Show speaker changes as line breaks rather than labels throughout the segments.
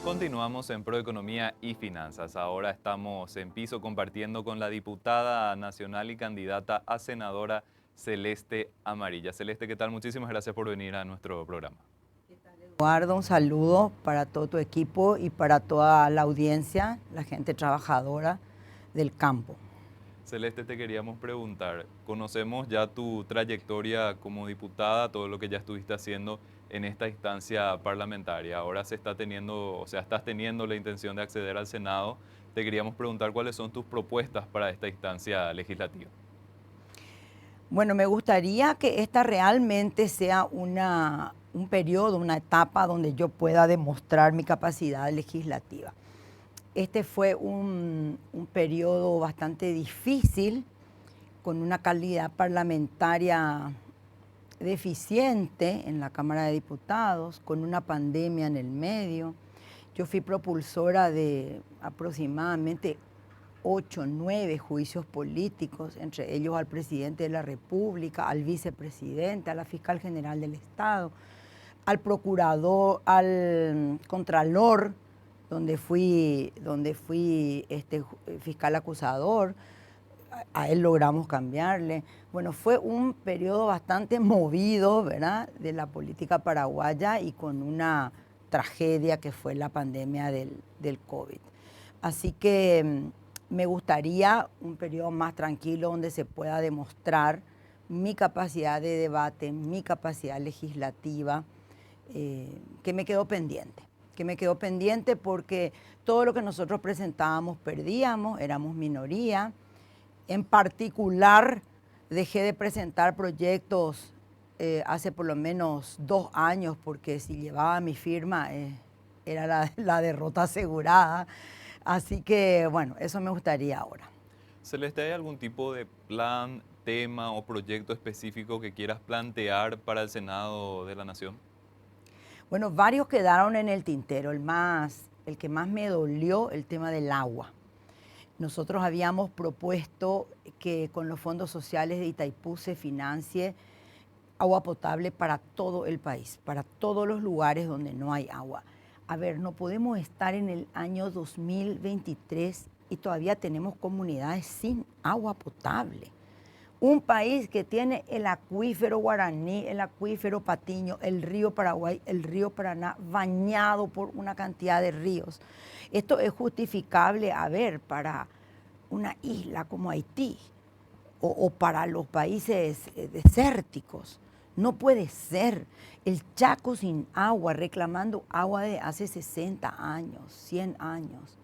Continuamos en Proeconomía y Finanzas. Ahora estamos en piso compartiendo con la diputada nacional y candidata a senadora Celeste Amarilla. Celeste, ¿qué tal? Muchísimas gracias por venir a nuestro programa.
Eduardo, un saludo para todo tu equipo y para toda la audiencia, la gente trabajadora del campo.
Celeste, te queríamos preguntar, conocemos ya tu trayectoria como diputada, todo lo que ya estuviste haciendo en esta instancia parlamentaria. Ahora se está teniendo, o sea, estás teniendo la intención de acceder al Senado. Te queríamos preguntar cuáles son tus propuestas para esta instancia legislativa.
Bueno, me gustaría que esta realmente sea un periodo, una etapa donde yo pueda demostrar mi capacidad legislativa. Este fue un periodo bastante difícil, con una calidad parlamentaria deficiente en la Cámara de Diputados, con una pandemia en el medio. Yo fui propulsora de aproximadamente 8, 9 juicios políticos, entre ellos al presidente de la República, al vicepresidente, a la fiscal general del Estado, al procurador, al contralor, donde fui fiscal acusador. A él logramos cambiarle. Bueno, fue un periodo bastante movido, ¿verdad?, de la política paraguaya y con una tragedia que fue la pandemia del COVID. Así que me gustaría un periodo más tranquilo donde se pueda demostrar mi capacidad de debate, mi capacidad legislativa, que me quedó pendiente porque todo lo que nosotros presentábamos perdíamos, éramos minoría. En particular, dejé de presentar proyectos hace por lo menos 2 años, porque si llevaba mi firma era la derrota asegurada. Así que, bueno, eso me gustaría ahora.
Celeste, ¿hay algún tipo de plan, tema o proyecto específico que quieras plantear para el Senado de la Nación?
Bueno, varios quedaron en el tintero. El que más me dolió, el tema del agua. Nosotros habíamos propuesto que con los fondos sociales de Itaipú se financie agua potable para todo el país, para todos los lugares donde no hay agua. A ver, no podemos estar en el año 2023 y todavía tenemos comunidades sin agua potable. Un país que tiene el acuífero Guaraní, el acuífero Patiño, el río Paraguay, el río Paraná, bañado por una cantidad de ríos. Esto es justificable, a ver, para una isla como Haití o para los países desérticos. No puede ser. El Chaco sin agua, reclamando agua de hace 60 años, 100 años.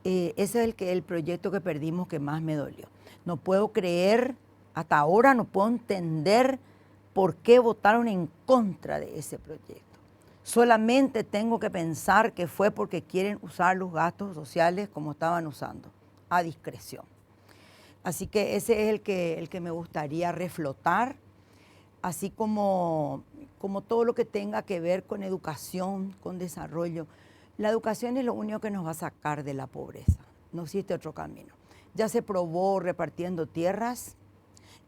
Ese es el proyecto que perdimos que más me dolió. No puedo creer, hasta ahora no puedo entender por qué votaron en contra de ese proyecto. Solamente tengo que pensar que fue porque quieren usar los gastos sociales como estaban usando, a discreción. Así que ese es el que me gustaría reflotar, así como todo lo que tenga que ver con educación, con desarrollo. La educación es lo único que nos va a sacar de la pobreza, no existe otro camino. Ya se probó repartiendo tierras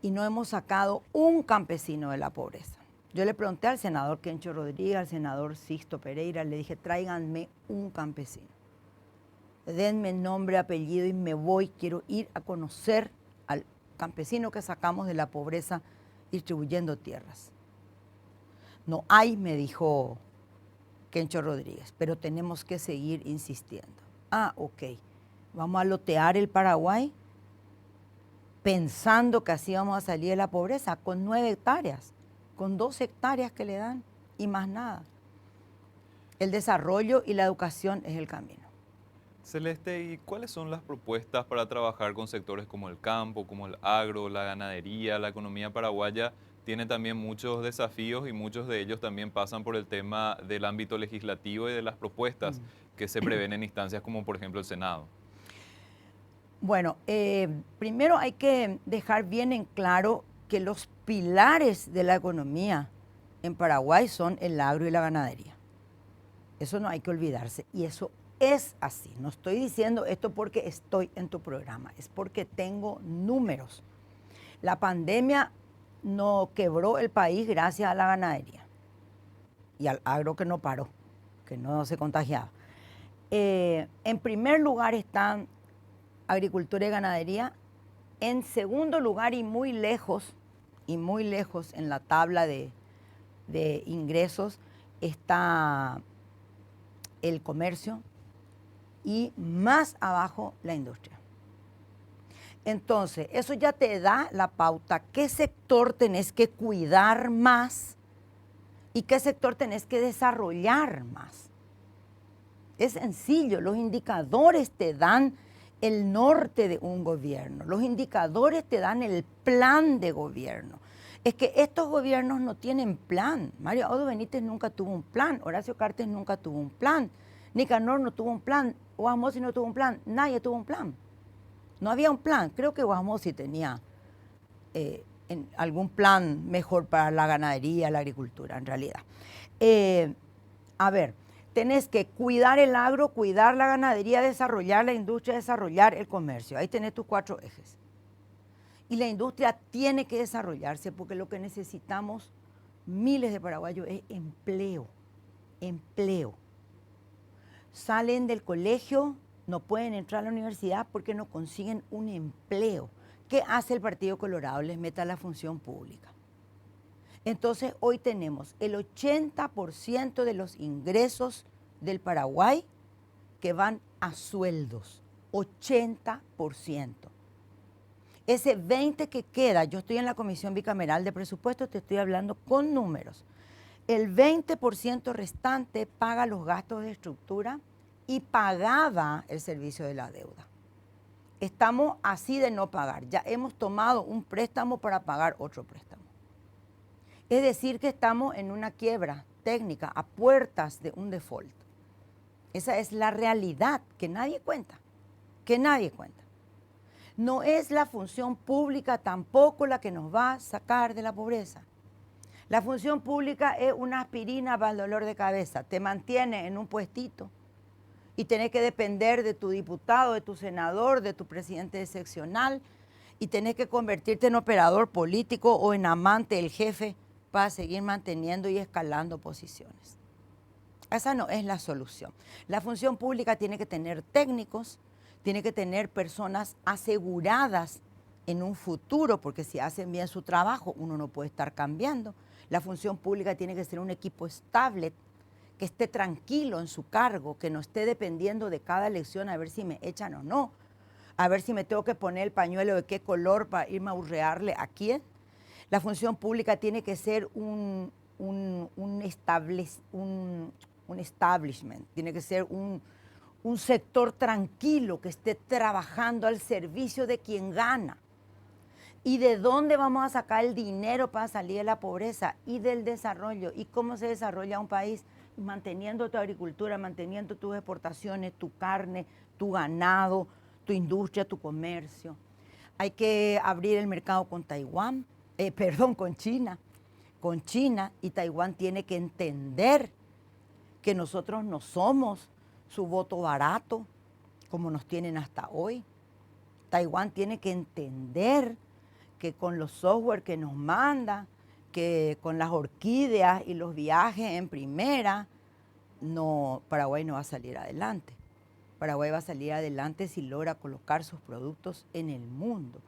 y no hemos sacado un campesino de la pobreza. Yo le pregunté al senador Kencho Rodríguez, al senador Sixto Pereira, le dije, tráiganme un campesino. Denme nombre, apellido y me voy, quiero ir a conocer al campesino que sacamos de la pobreza distribuyendo tierras. No hay, me dijo Kencho Rodríguez, pero tenemos que seguir insistiendo. Ah, ok, vamos a lotear el Paraguay pensando que así vamos a salir de la pobreza con 9 hectáreas, con 2 hectáreas que le dan y más nada. El desarrollo y la educación es el camino.
Celeste, ¿y cuáles son las propuestas para trabajar con sectores como el campo, como el agro, la ganadería? La economía paraguaya tiene también muchos desafíos y muchos de ellos también pasan por el tema del ámbito legislativo y de las propuestas que se prevén en instancias como por ejemplo el Senado.
Bueno, primero hay que dejar bien en claro que los pilares de la economía en Paraguay son el agro y la ganadería. Eso no hay que olvidarse y eso es así. No estoy diciendo esto porque estoy en tu programa, es porque tengo números. La pandemia no quebró el país gracias a la ganadería y al agro que no paró, que no se contagiaba. En primer lugar están agricultura y ganadería. En segundo lugar y muy lejos en la tabla de ingresos está el comercio y más abajo la industria. Entonces, eso ya te da la pauta qué sector tenés que cuidar más y qué sector tenés que desarrollar más. Es sencillo, los indicadores te dan el norte de un gobierno, los indicadores te dan el plan de gobierno. Es que estos gobiernos no tienen plan. Mario Abdo Benítez nunca tuvo un plan, Horacio Cartes nunca tuvo un plan, Nicanor no tuvo un plan, Guasmosi no tuvo un plan, nadie tuvo un plan. No había un plan. Creo que Guasmosi tenía algún plan mejor para la ganadería, la agricultura, en realidad. A ver, tenés que cuidar el agro, cuidar la ganadería, desarrollar la industria, desarrollar el comercio. Ahí tenés tus 4 ejes. Y la industria tiene que desarrollarse porque lo que necesitamos miles de paraguayos es empleo. Empleo. Salen del colegio, no pueden entrar a la universidad porque no consiguen un empleo. ¿Qué hace el Partido Colorado? Les mete a la función pública. Entonces, hoy tenemos el 80% de los ingresos del Paraguay que van a sueldos. 80%. Ese 20% que queda, yo estoy en la Comisión Bicameral de Presupuestos, te estoy hablando con números. El 20% restante paga los gastos de estructura y pagaba el servicio de la deuda. Estamos así de no pagar. Ya hemos tomado un préstamo para pagar otro préstamo. Es decir, que estamos en una quiebra técnica, a puertas de un default. Esa es la realidad que nadie cuenta, No es la función pública tampoco la que nos va a sacar de la pobreza. La función pública es una aspirina para el dolor de cabeza, te mantiene en un puestito y tenés que depender de tu diputado, de tu senador, de tu presidente seccional y tenés que convertirte en operador político o en amante del jefe para seguir manteniendo y escalando posiciones. Esa no es la solución. La función pública tiene que tener técnicos, tiene que tener personas aseguradas en un futuro, porque si hacen bien su trabajo, uno no puede estar cambiando. La función pública tiene que ser un equipo estable, que esté tranquilo en su cargo, que no esté dependiendo de cada elección a ver si me echan o no, a ver si me tengo que poner el pañuelo de qué color para irme a hurrearle a quién. La función pública tiene que ser un establishment, tiene que ser un sector tranquilo que esté trabajando al servicio de quien gana. ¿Y de dónde vamos a sacar el dinero para salir de la pobreza y del desarrollo? ¿Y cómo se desarrolla un país? Manteniendo tu agricultura, manteniendo tus exportaciones, tu carne, tu ganado, tu industria, tu comercio. Hay que abrir el mercado con Taiwán, con China. Con China, y Taiwán tiene que entender que nosotros no somos su voto barato como nos tienen hasta hoy. Taiwán tiene que entender que con los software que nos manda, que con las orquídeas y los viajes en primera, Paraguay no va a salir adelante. Paraguay va a salir adelante si logra colocar sus productos en el mundo.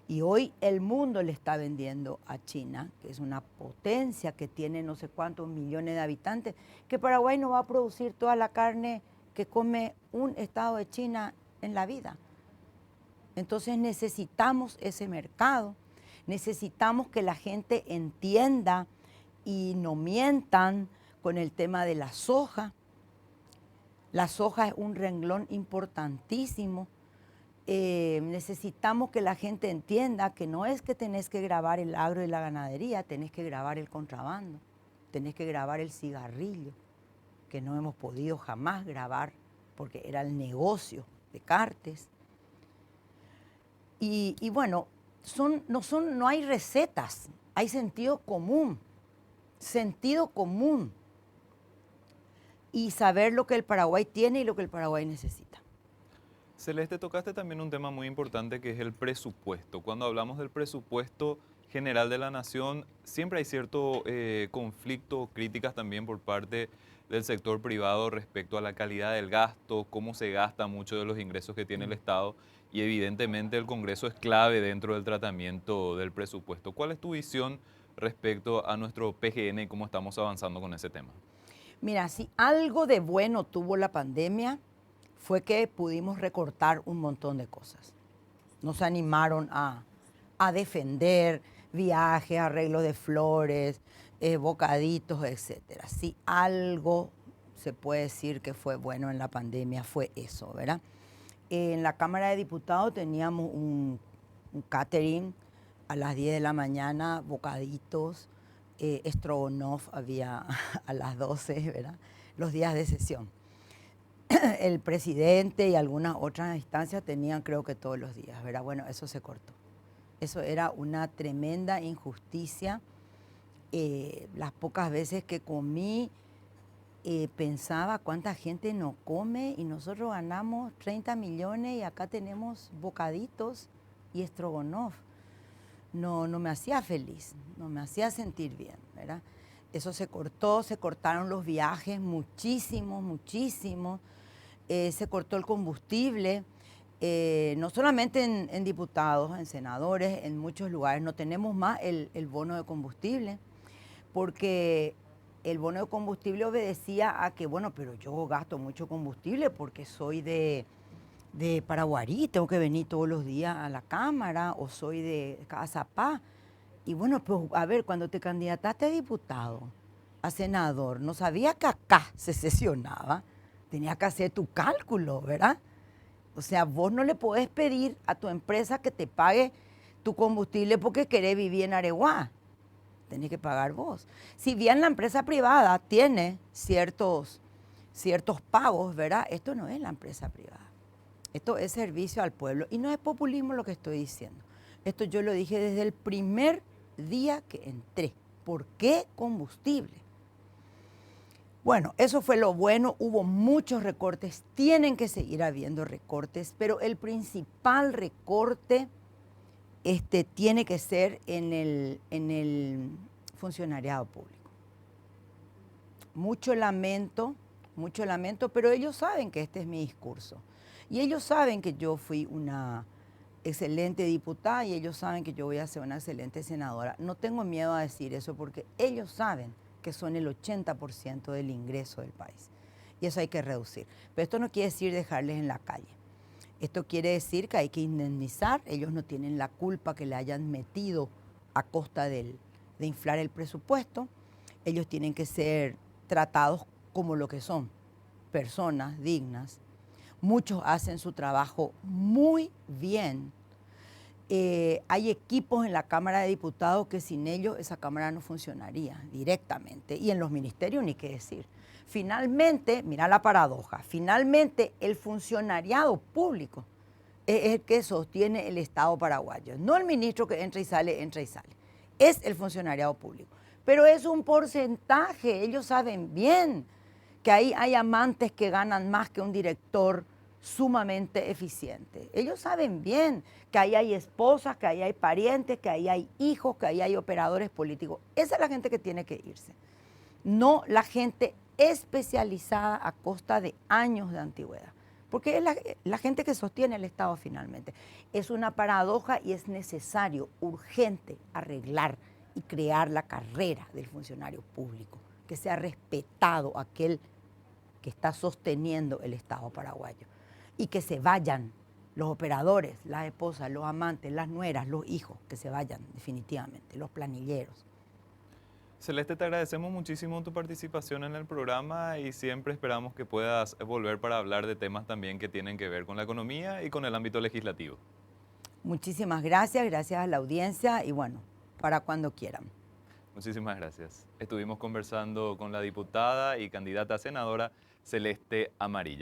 Y hoy el mundo le está vendiendo a China, que es una potencia que tiene no sé cuántos millones de habitantes, que Paraguay no va a producir toda la carne que come un estado de China en la vida. Entonces necesitamos ese mercado, necesitamos que la gente entienda y no mientan con el tema de la soja. La soja es un renglón importantísimo. Necesitamos que la gente entienda que no es que tenés que grabar el agro y la ganadería, tenés que grabar el contrabando, tenés que grabar el cigarrillo, que no hemos podido jamás grabar porque era el negocio de Cartes. Y bueno, no hay recetas, hay sentido común y saber lo que el Paraguay tiene y lo que el Paraguay necesita.
Celeste, tocaste también un tema muy importante que es el presupuesto. Cuando hablamos del presupuesto general de la nación, siempre hay cierto conflicto, críticas también por parte del sector privado respecto a la calidad del gasto, cómo se gasta mucho de los ingresos que tiene el Estado y evidentemente el Congreso es clave dentro del tratamiento del presupuesto. ¿Cuál es tu visión respecto a nuestro PGN y cómo estamos avanzando con ese tema?
Mira, si algo de bueno tuvo la pandemia fue que pudimos recortar un montón de cosas. Nos animaron a defender viajes, arreglos de flores, bocaditos, etcétera. Si algo se puede decir que fue bueno en la pandemia fue eso, ¿verdad? En la Cámara de Diputados teníamos un catering a las 10 de la mañana, bocaditos, Strogonoff había a las 12, ¿verdad? Los días de sesión. El presidente y algunas otras instancias tenían creo que todos los días, ¿verdad? Bueno, eso se cortó. Eso era una tremenda injusticia. Las pocas veces que comí, pensaba cuánta gente no come y nosotros ganamos 30 millones y acá tenemos bocaditos y Strogonoff. No me hacía feliz, no me hacía sentir bien, ¿verdad? Eso se cortó, se cortaron los viajes, muchísimos, muchísimos. Se cortó el combustible, no solamente en diputados, en senadores, en muchos lugares. No tenemos más el bono de combustible, porque el bono de combustible obedecía a que, bueno, pero yo gasto mucho combustible porque soy de Paraguarí, tengo que venir todos los días a la Cámara, o soy de Cazapá. Y bueno, pues a ver, cuando te candidataste a diputado, a senador, no sabía que acá se sesionaba, tenías que hacer tu cálculo, ¿verdad? O sea, vos no le podés pedir a tu empresa que te pague tu combustible porque querés vivir en Areguá. Tenés que pagar vos. Si bien la empresa privada tiene ciertos pagos, ¿verdad? Esto no es la empresa privada. Esto es servicio al pueblo. Y no es populismo lo que estoy diciendo. Esto yo lo dije desde el primer día que entré. ¿Por qué combustible? Bueno, eso fue lo bueno, hubo muchos recortes, tienen que seguir habiendo recortes, pero el principal recorte tiene que ser en el funcionariado público. Mucho lamento, pero ellos saben que este es mi discurso. Y ellos saben que yo fui una excelente diputada y ellos saben que yo voy a ser una excelente senadora. No tengo miedo a decir eso porque ellos saben que son el 80% del ingreso del país. Y eso hay que reducir. Pero esto no quiere decir dejarles en la calle. Esto quiere decir que hay que indemnizar. Ellos no tienen la culpa que le hayan metido a costa de inflar el presupuesto. Ellos tienen que ser tratados como lo que son, personas dignas. Muchos hacen su trabajo muy bien. Hay equipos en la Cámara de Diputados que sin ellos esa Cámara no funcionaría directamente. Y en los ministerios ni qué decir. Finalmente, mira la paradoja, finalmente el funcionariado público es el que sostiene el Estado paraguayo. No el ministro que entra y sale, es el funcionariado público. Pero es un porcentaje, ellos saben bien que ahí hay amantes que ganan más que un director sumamente eficiente. Ellos saben bien que ahí hay esposas, que ahí hay parientes, que ahí hay hijos, que ahí hay operadores políticos. Esa es la gente que tiene que irse. No la gente especializada a costa de años de antigüedad. Porque es la gente que sostiene el Estado finalmente. Es una paradoja y es necesario, urgente, arreglar y crear la carrera del funcionario público, que sea respetado aquel que está sosteniendo el Estado paraguayo. Y que se vayan los operadores, las esposas, los amantes, las nueras, los hijos, que se vayan definitivamente, los planilleros.
Celeste, te agradecemos muchísimo tu participación en el programa y siempre esperamos que puedas volver para hablar de temas también que tienen que ver con la economía y con el ámbito legislativo.
Muchísimas gracias, gracias a la audiencia y bueno, para cuando quieran.
Muchísimas gracias. Estuvimos conversando con la diputada y candidata a senadora Celeste Amarilla.